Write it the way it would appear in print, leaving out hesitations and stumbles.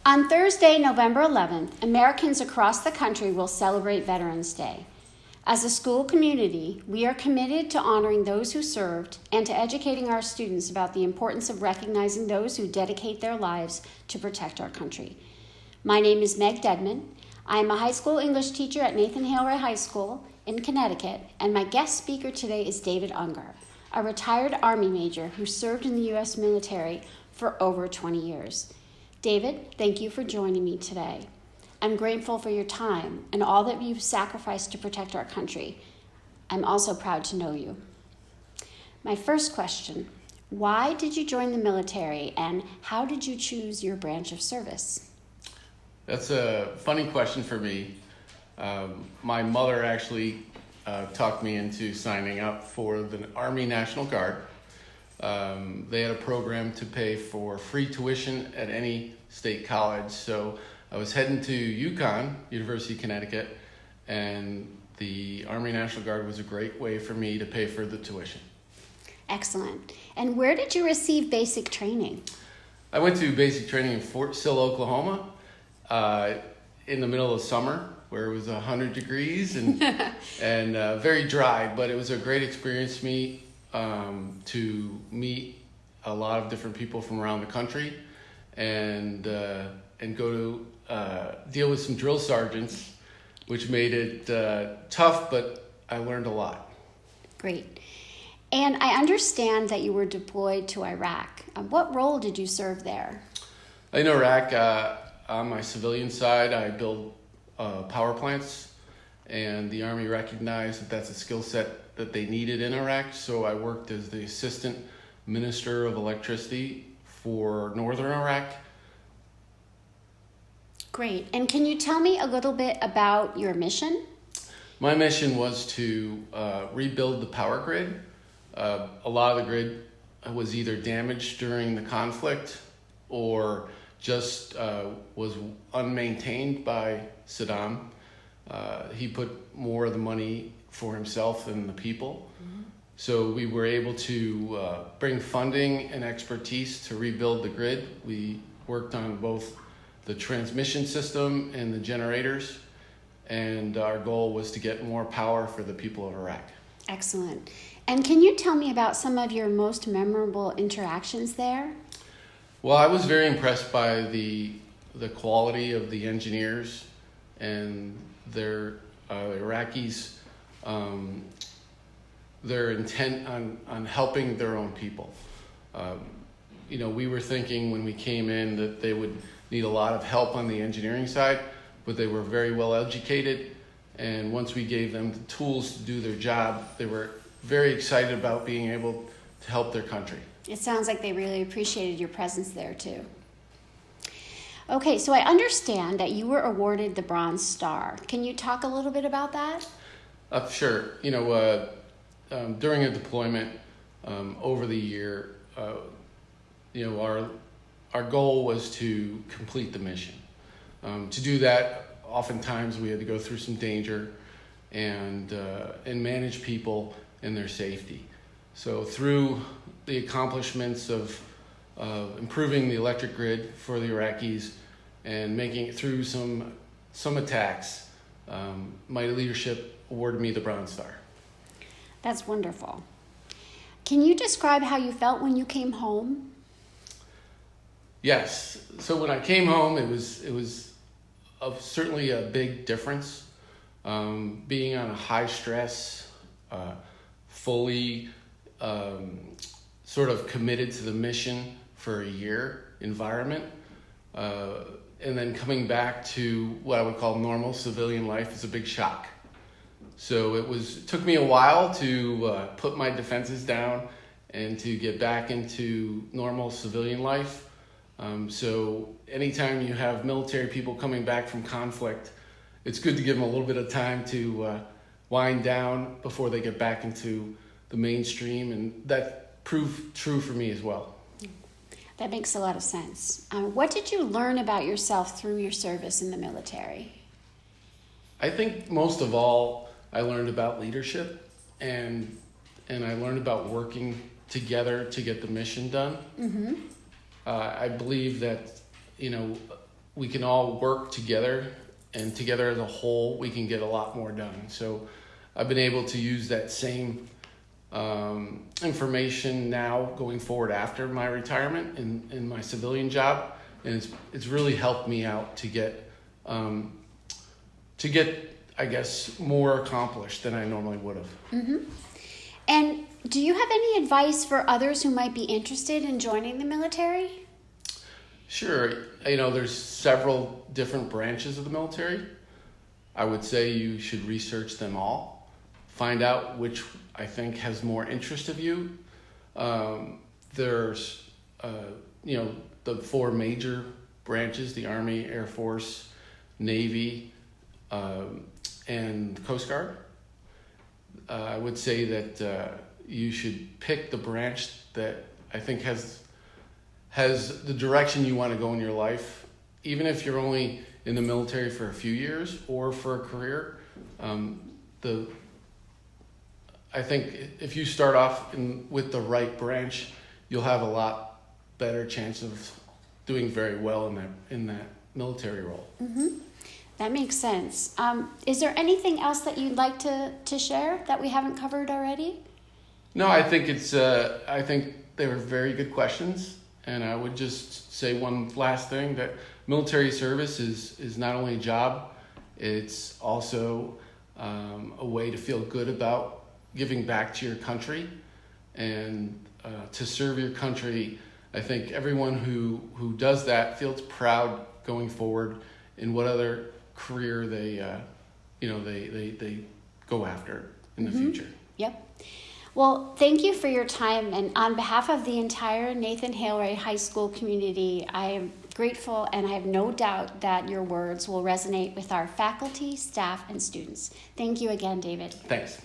On Thursday, November 11th, Americans across the country will celebrate Veterans Day. As a school community, we are committed to honoring those who served and to educating our students about the importance of recognizing those who dedicate their lives to protect our country. My name is Meg Dedman. I am a high school English teacher at Nathan Hale Ray High School in Connecticut, and my guest speaker today is David Ungar, a retired Army major who served in the U.S. military for over 20 years. David, thank you for joining me today. I'm grateful for your time and all that you've sacrificed to protect our country. I'm also proud to know you. My first question, why did you join the military and how did you choose your branch of service? That's a funny question for me. My mother actually talked me into signing up for the Army National Guard. They had a program to pay for free tuition at any state college. So I was heading to UConn, University of Connecticut, and the Army National Guard was a great way for me to pay for the tuition. Excellent. And where did you receive basic training? I went to basic training in Fort Sill, Oklahoma, in the middle of summer, where it was 100 degrees and very dry, but it was a great experience for me to meet a lot of different people from around the country and go to deal with some drill sergeants, which made it tough, but I learned a lot. Great. And I understand that you were deployed to Iraq. What role did you serve there? In Iraq, on my civilian side, I build power plants, and the Army recognized that that's a skill set that they needed in Iraq, so I worked as the Assistant Minister of Electricity for Northern Iraq. Great. And can you tell me a little bit about your mission? My mission was to rebuild the power grid. A lot of the grid was either damaged during the conflict or just was unmaintained by Saddam. He put more of the money for himself than the people. Mm-hmm. So we were able to bring funding and expertise to rebuild the grid. We worked on both the transmission system and the generators, and our goal was to get more power for the people of Iraq. Excellent. And can you tell me about some of your most memorable interactions there? Well, I was very impressed by the quality of the engineers and their Iraqis, their intent on helping their own people. We were thinking when we came in that they would need a lot of help on the engineering side, but they were very well educated. And once we gave them the tools to do their job, they were very excited about being able to help their country. It sounds like they really appreciated your presence there too. Okay, so I understand that you were awarded the Bronze Star. Can you talk a little bit about that? Sure. During a deployment over the year, our goal was to complete the mission. To do that, oftentimes we had to go through some danger and manage people and their safety. So through the accomplishments of improving the electric grid for the Iraqis and making it through some attacks, my leadership awarded me the Bronze Star. That's wonderful. Can you describe how you felt when you came home? Yes. So when I came home, it was certainly a big difference. Being on a high stress, fully sort of committed to the mission for a year environment, and then coming back to what I would call normal civilian life is a big shock. So it took me a while to put my defenses down and to get back into normal civilian life. So anytime you have military people coming back from conflict, it's good to give them a little bit of time to wind down before they get back into the mainstream, and that proved true for me as well. That makes a lot of sense. What did you learn about yourself through your service in the military? I think most of all, I learned about leadership, and I learned about working together to get the mission done. Mm-hmm. I believe that, we can all work together, and together as a whole, we can get a lot more done. So I've been able to use that same information now going forward after my retirement in my civilian job, and it's really helped me out to get I guess more accomplished than I normally would have. Mm-hmm. And do you have any advice for others who might be interested in joining the military? Sure. There's several different branches of the military. I would say you should research them all. Find out which I think has more interest of you. There's, the four major branches: the Army, Air Force, Navy, and Coast Guard. I would say that you should pick the branch that I think has the direction you want to go in your life, even if you're only in the military for a few years or for a career. I think if you start off with the right branch, you'll have a lot better chance of doing very well in that military role. Mm-hmm. That makes sense. Is there anything else that you'd like to share that we haven't covered already? No, I think I think they were very good questions, and I would just say one last thing, that military service is not only a job, it's also a way to feel good about giving back to your country, and to serve your country. I think everyone who does that feels proud going forward in what other career they go after in the future. Yep. Well, thank you for your time, and on behalf of the entire Nathan Hale Ray High School community, I am grateful, and I have no doubt that your words will resonate with our faculty, staff, and students. Thank you again, David. Thanks.